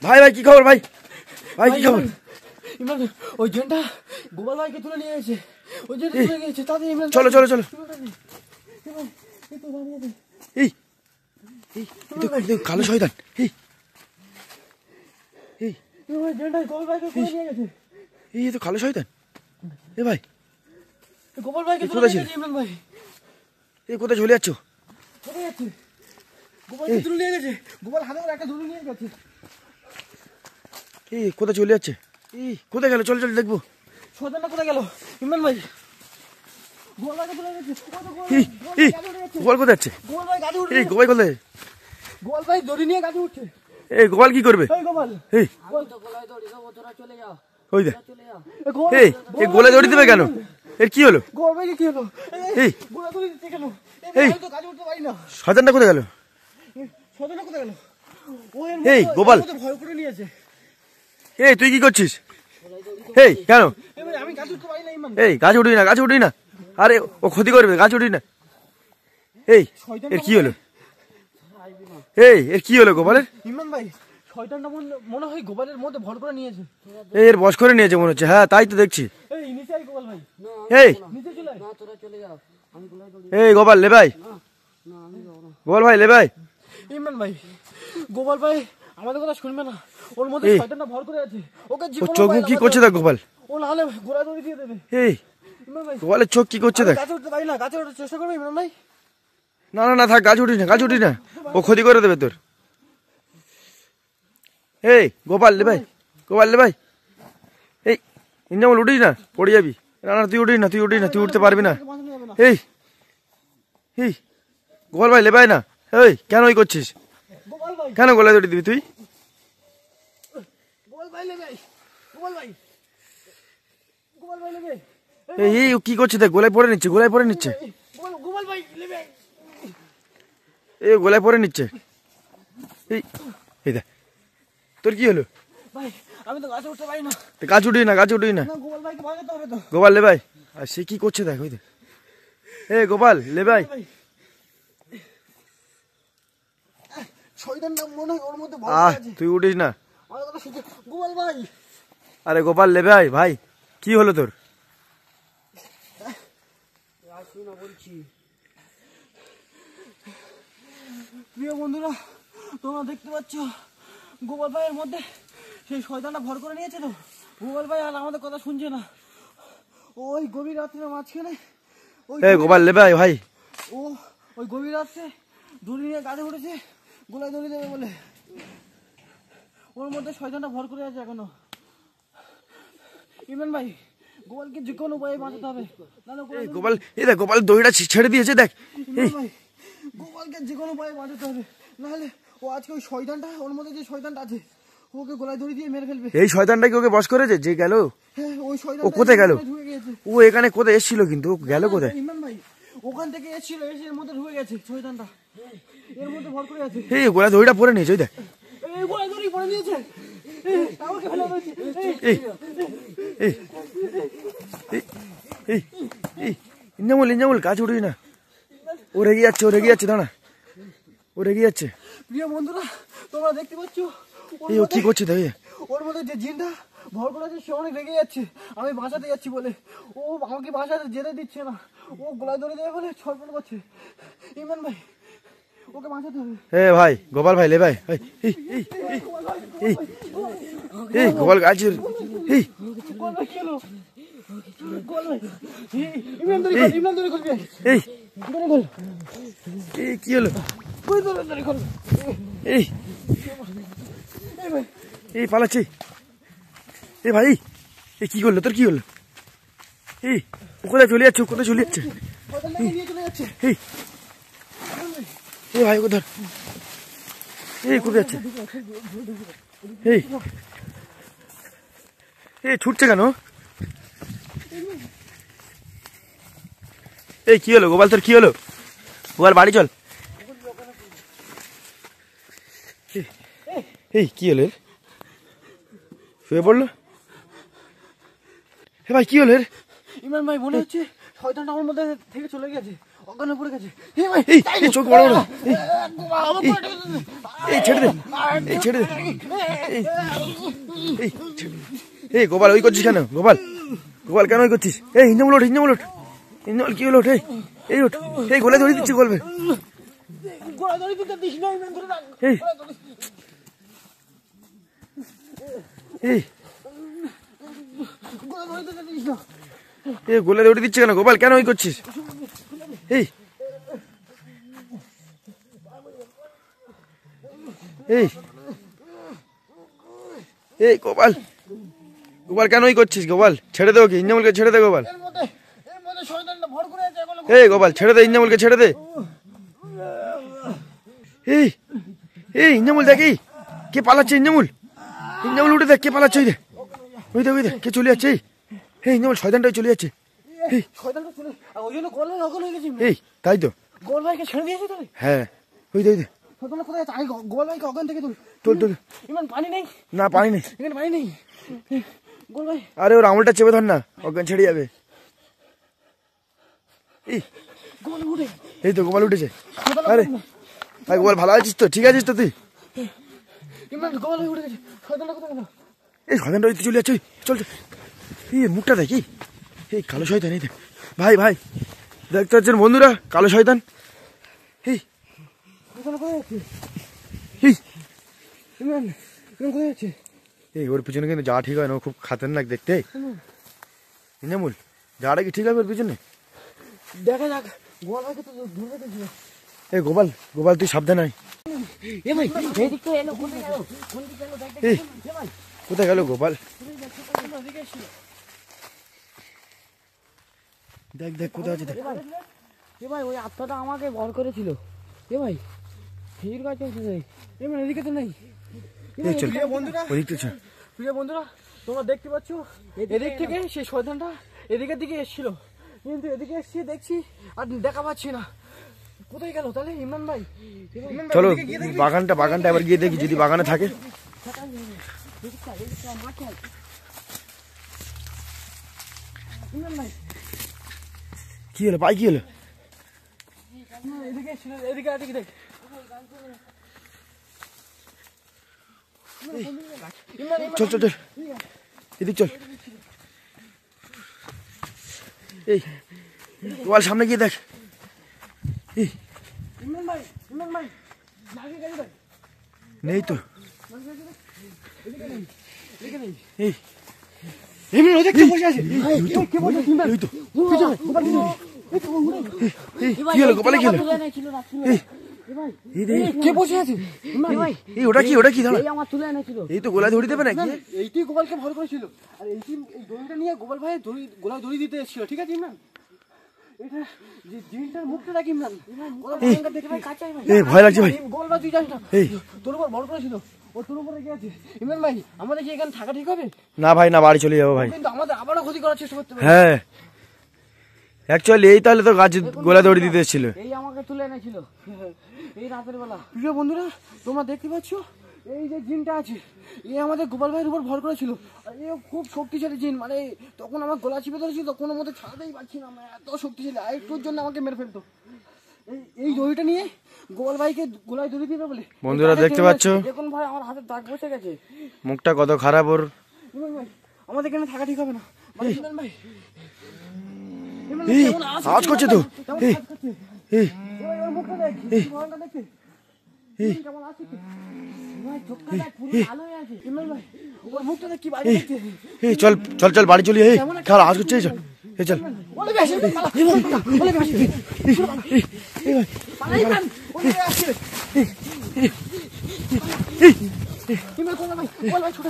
ভাই ভাই কি খবর ভাই? ভাই কি খবর? ইমরান ওই জেনটা গোপাল ভাইকে তুলে নিয়ে গেছে। ওই জেনটা তুলে গেছে তাড়াতাড়ি ইমরান চলো চলো চলো। এই কালো শয়তান। জেনটা গোপাল ভাইকে তুলে নিয়ে গেছে। এই তো কালো শয়তান। এ ভাই গোপাল ভাইকে তুলে নিয়ে গেছে ইমরান ভাই। এই কোথায় চলে যাচ্ছ? কোথায় যাচ্ছে? গোপালকে তুলে নিয়ে গেছে। গোপাল হাতে করে একটা ধরে নিয়ে গেছে। এই কোথায় চলে যাচ্ছে? এই কোথায় গেল? চল চল দেখবো। শয়তানটা কোথায় গেল ইমরান ভাই? গোপাল ভাইকে তুলে নিয়ে গেছে। গোপাল কোথায় যাচ্ছে? গোপাল ভাই গাড়ি উঠছে। এই গোপাল কোথায়? গোপাল ভাই দড়ি নিয়ে গাড়ি উঠছে। এই গোপাল কি করবে? এই গোপাল এই আমি তো গোলায় দড়ি দেবো, তোরা চলে যাও। ওই দেখ চলে যাও। এই গোলায় দড়ি দেবে কেন? এর কি হলো? গোপাল ভাইকে কি হলো? এই গোলা দড়ি দিতে কেন? এই আমি তো গাড়ি উঠতে পারি না। শয়তানটা কোথায় গেল? শয়তানটা কোথায় গেল? এই গোপাল ভয় করে নিয়েছে। এই তুই কি করছিস? এই কেন? আমি গাছ উঠতে পারি না ইমরান। এই গাছ উঠি না, গাছ উঠি না। আরে ও ক্ষতি করবে, গাছ উঠি না। এই এর কি হলো? এই এর কি হলো গোপালের? ইমরান ভাই শয়তানটা মনে হয় গোপালের মধ্যে ভর করে নিয়েছে। এর বশ করে নিয়েছে মনে হচ্ছে। হ্যাঁ তাই তো দেখছি। এই নিচে আই গোপাল ভাই। এই নিচে চলে আয়। না তোরা চলে যাও। আমি গোলায় দড়ি। এই গোপাল লে ভাই। না আমি যাব না। গোপাল ভাই লে ভাই। ইমরান ভাই গোপাল ভাই আমাদের কথা শুনবে না। ওর মধ্যে শয়তানটা ভর করে আছে। ওকে ও জীবন চোখ কি করছে দেখ গোপাল। ও নাহলে গোলা দড়ি দিয়ে দেবে। এই ইমরান ভাই গোপালের চোখ কি করছে দেখ। গাছে উঠতে পারি না। গাছে ওঠার চেষ্টা করবে ইমরান ভাই? না না না থাক, গাছ উঠি না, গাছ উঠি না। ও ক্ষতি করে দেবে তোর। এই গোপাল লে ভাই, গোপাল লে ভাই। এই ইন্দামল উঠিস না, পড়ে যাবি। না না তুই উঠিস না, তুই উঠিস না, তুই উঠতে পারবি না। এই এই গোপাল ভাই লে ভাই না। এই কেন ওই করছিস? গোপাল ভাই কেন গলায় দড়ি দিবি তুই? গোপাল ভাই লেবে। গোপাল ভাই গোপাল ভাই লেবে। এই এই ও কি করছে দেখ, গোলায় পড়ে নিচ্ছে, গোলায় পড়ে নিচ্ছে। গোপাল ভাই লেবে। এই গোলায় পড়ে নিচ্ছে। এই এই দেখ তোর কি হলো? ভাই আমি তো গাছে উঠতে পারি না। গাছ উঠি না, গাছ উঠি না। না গোপাল ভাইকে ভাগাতে হবে তো। গোপাল লে ভাই। আর সে কি করছে দেখ, ওই দেখ। এই গোপাল লে ভাই। শয়তানটা মনে হয় ওর মধ্যে ভর আহ আছে। তুই উঠিস না। আমার কথা শুনছে গোপাল ভাই। আরে গোপাল লে ভাই। ভাই কি হলো তোর? আসুন না বলছি। প্রিয় বন্ধুরা তোমরা দেখতে পাচ্ছ গোপাল ভাইয়ের মধ্যে সেই শয়তানটা ভর করে নিয়েছে তো। গোপাল ভাই আর আমাদের কথা শুনছে না। ওই গভীর রাত্রের মাঝখানে এই গোপাল লে ভাই ভাই। ও ওই গভীর রাত্রে দড়ি নিয়ে গাড়ি উঠেছে গোলায় দড়ি দেবে বলে। ওর মধ্যে শয়তানটা ভর করে আছে এখনো। ইমরান ভাই গোপালকে যে কোনো উপায়ে বাঁচাতে হবে। এই গোপাল এই দেখ গোপাল দড়িটা ছেড়ে দিয়েছে দেখ। এই ভাই গোপালকে যে কোনো উপায়ে বাঁচাতে হবে, নাহলে ও আজকে ওই শয়তানটা ওর মধ্যে যে শয়তানটা আছে ওকে গলায় দড়ি দিয়ে মেরে ফেলবে। এই শয়তানটা কি ওকে বশ করেছে যে গেল? হ্যাঁ ওই ও শয়তানটা কোথায় গেল? ঢুকে গেছে। ও এখানে কোথায় এসেছিল কিন্তু ও গেল কোথায়? ইমরান ভাই ওখান থেকে এসেছিল, এসে এর মধ্যে ঢুকে গেছে শয়তানটা। এর মধ্যে ভর করে আছে। এই গোলা দড়িটা পরে নিয়েছে ওই দেখ। এই গলায় দড়ি পড়ে নিয়েছে। আমাকে ফেলে দিয়েছে। এই এই এই এই ইন্দামল ইন্দামল গাছ উঠিস না। ও রেগে যাচ্ছে, ও রেগে যাচ্ছে, দাঁড়া। ও রেগে যাচ্ছে। প্রিয় বন্ধুরা তোমরা দেখতে পাচ্ছ এই ও কি করছে দেখ। ওর মধ্যে যে জিনটা ভর করে আছে সে অনেক রেগে যাচ্ছে আমি বাঁচাতে যাচ্ছি বলে। ও আমাকে বাঁচাতে যেতে দিচ্ছে না। ও গলায় দড়ি দেবে বলে ছটফট করছে। ইমরান ভাই ওকে বাঁচাতে হবে। এ ভাই গোপাল ভাই লে ভাই। এই এই এই এই গোপাল গাছের এই গোপাল ভাই কি হলো? গোপাল ভাই ইমরান দড়ি খোল, ইমরান দড়ি খুলবি। এই দড়ি খোল। এই কি হলো? ওই দড়ি খোল। এই এই পালাচ্ছি। এ ভাই এই কি করলো? তোর কি হলো? এই ও কোথায় চলে যাচ্ছে? কোথায় চলে যাচ্ছে? শয়তানটাকে নিয়ে চলে যাচ্ছে। এই এই ভাই ওকে ধর। এই কোথায় যাচ্ছে? এই এই ছুটছে কেন? এই কি হলো গোপাল? তোর কি হলো? গোপাল বাড়ি চল। এই কি হলো? শুয়ে পড়লো? ভাই কি হলো? ইমরান ভাই মনে হচ্ছে শয়তানটা আমার মধ্যে থেকে চলে গেছে। অজ্ঞান হয়ে পড়ে গেছে। এ ভাই, এই এই চোখ বড় বড়, এই গোপাল আমার পড়ে গেছে। এই ছেড়ে দে, এই ছেড়ে দে, এই এই ছেড়ে দে। এই গোপাল ওই করছিস কেন গোপাল? গোপাল কেন ওই করছিস? এই ইঞ্জামুল ওঠ, ইঞ্জামুল ওঠ, ইঞ্জামুল কি হলো ওঠ, এই ওঠ, এই গোলে ধরে দিচ্ছি গল্পে, গোড়া ধরে দিতে দিস না, ইমরান ধরে রাখ। এই এই গোড়া ধরে দিতে দিস না। এই গোলে ধরে দিচ্ছে কেন গোপাল? কেন ওই করছিস? এই এই এই গোপাল, গোপাল কেন ওই করছিস গোপাল? ছেড়ে দে ওকে, ইঞ্জামুলকে ছেড়ে দে গোপাল। এর মধ্যে শয়তানটা ভর করে আছে। এগুলো এই গোপাল ছেড়ে দে, ইঞ্জামুলকে ছেড়ে দে। এই এই ইঞ্জামুল দেখ, এই কে পালাচ্ছে? ইঞ্জামুল, ইঞ্জামুল উঠে দেখ কে পালাচ্ছে, ওই দেখ, ওই দেখ, ওই দেখ কে চলে যাচ্ছে। এই ইঞ্জামুল শয়তানটাই চলে যাচ্ছে। এই শয়তানটা চলে, আর ওই জন্য গোল ভাই অজ্ঞান হয়ে গেছে। এই তাই তো, গোল ভাইকে ছেড়ে দিয়েছে তাহলে? হ্যাঁ ওই দেখ, ওই দেখ, শয়তানটা কোথায় আছে? আগে গোল ভাইকে অজ্ঞান থেকে তুল। তোর তোর ইমরান পানি নেই, না পানি নেই। এখানে পানি নেই। গোল ভাই আরে ওর আঙুলটা চেপে ধর না, অজ্ঞান ছেড়ে যাবে। এই গোল উঠে, এই তো গোপাল উঠেছে। আরে ভাই গোপাল ভালো আছিস তো? ঠিক আছিস তো তুই? ইমরান গোল ভাই উঠে গেছে। শয়তানটা কোথায় গেল? এই শয়তানটা ওই চলে যাচ্ছে, ওই চল চল। এই মুখটা দেখ, এই কালো শয়তান, এই দেখ ভাই, ভাই দেখতে পাচ্ছেন বন্ধুরা, কালো শয়তান। এই শয়তানটা কোথায় যাচ্ছে? এই ইমরান ইমরান কোথায় যাচ্ছে? এই ওর পিছনে কিন্তু যা ঠিক হয় না, ও খুব খাতারনাক দেখতে। ইঞ্জামুল যাটা কি ঠিক হবে ওর পিছনে? দেখা যাক, গোল ভাইকে তো ধরে রেখেছিল। এই গোপাল, গোপাল তুই সাবধান আয়। এ ভাই এই দিক থেকে এলো, কোন দিকে গেল? কোন দিকে গেল? দেখ এই এ ভাই কোথায় গেল গোপাল? এদিকে এসেছিল। দেখ দেখ কোথায় আছে দেখ। এ ভাই ওই আত্মাটা আমাকে ভর করেছিল। এ ভাই ভিড় গাছ আছে ভাই। এমন এদিকে তো নেই। এই চল প্রিয় বন্ধুরা, ওদিকটা চল। প্রিয় বন্ধুরা, তোমরা দেখতে পাচ্ছ এদিক থেকে সেই শয়তানটা এদিকের দিকে এসেছিল, কিন্তু এদিকে এসছি দেখছি আর দেখা পাচ্ছি না। কোথায় গেল তাহলে ইমরান ভাই? ইমরান ভাই, চলো ওদিকে গিয়ে দেখবি? বাগানটা এবার গিয়ে দেখি, যদি বাগানে থাকে। এদিকটা মাঠে আছে। ইমরান ভাই কি হলো ভাই, কি হলো? এদিকে এসেছিল, এদিকে এদিকে দেখ। ইমরান চল চল চল, এদিক চল। এই গোপাল সামনে গিয়ে দেখ। এই ইমরান ভাই, ইমরান ভাই লাগে গেছে ভাই। নেই তো। এদিকে নেই। এই ইমরান ওদিকে কে বসে আছে? কে বসে আছে? ইমরান এই তো, পিছনে গোপাল পিছনে। এই তো উড়ে। এই কি হলো গোপালে, কি হলো? এই এই দেখ, কে বসে আছে? ইমরান ভাই এই ওটা কি, ওটা কি দাঁড়া, এই আমার তুলে এনেছিল। এই তো গোলা ধরে দেবে নাকি? এইটি গোপালকে ভর করেছিল, আর এইটি এই দড়িটা নিয়ে গোপাল ভাই গোলায় দড়ি দিতে এসেছিল। ঠিক আছে ইমরান, এটা যে জিনটার মুখটা দেখ ইমরান, ওরা ভয়ঙ্কর দেখে ভাই, কাঁচাই ভাই। এই ভয় লাগছে ভাই। গোপাল ভাই তুই জানিস না, এই তোর উপর ভর করেছিল, ও তোর উপরে রেখে আছে। ইমরান ভাই আমাদের কি এখানে থাকা ঠিক হবে? না ভাই না, বাড়ি চলে যাবো ভাই। কিন্তু আমাদের আবারও ক্ষতি করার চেষ্টা করতে হবে। হ্যাঁ অ্যাকচুয়ালি এই তাহলে তো গাছ গোলা দড়ি দিতে এসেছিল। এই আমাকে তুলে এনেছিল এই রাতের বেলা। প্রিয় বন্ধুরা, তোমরা দেখতে পাচ্ছ এই যে জিনটা আছে, এ আমাদের গোপাল ভাইয়ের উপর ভর করেছিল। আর এ খুব শক্তিশালী জিন, মানে তখন আমার গলা চিপে ধরেছিল, তো কোনো মতে ছাড়াতেই পারছি না, মানে এত শক্তিশালী, আর একটুর জন্য আমাকে মেরে ফেলতো। এই দড়িটা নিয়ে গোপাল ভাইকে গোলায় দড়ি দিবে বলে। বন্ধুরা দেখতে পাচ্ছ, দেখুন ভাই আমার হাতে দাগ বসে গেছে। মুখটা কত খারাপ ওর। ইমরান ভাই আমাদের এখানে থাকা ঠিক হবে না। ইমরান ভাই, ইমরান এই কেমন আওয়াজ করছে তো। কেমন এই আওয়াজ করছে? এই এবার ওর মুখটা দেখ, কি ভয়ঙ্কর দেখতে। কেমন আছে কি? ভাই চোখটা দেখ, পুরো আলো হয়ে আছে। ইমরান ভাই ওর মুখটা দেখ কি বাইরে দেখতে। এই চল চল চল বাড়ি চলি। এই খারাপ আওয়াজ করছে, এই চল, এই চল। ওলে বেশি পালা, ওলে বেশি এই ভাই পালাই ইমরান, ওলে বেশি। ইমরান কোন ভাই, কোন ভাই ছোট।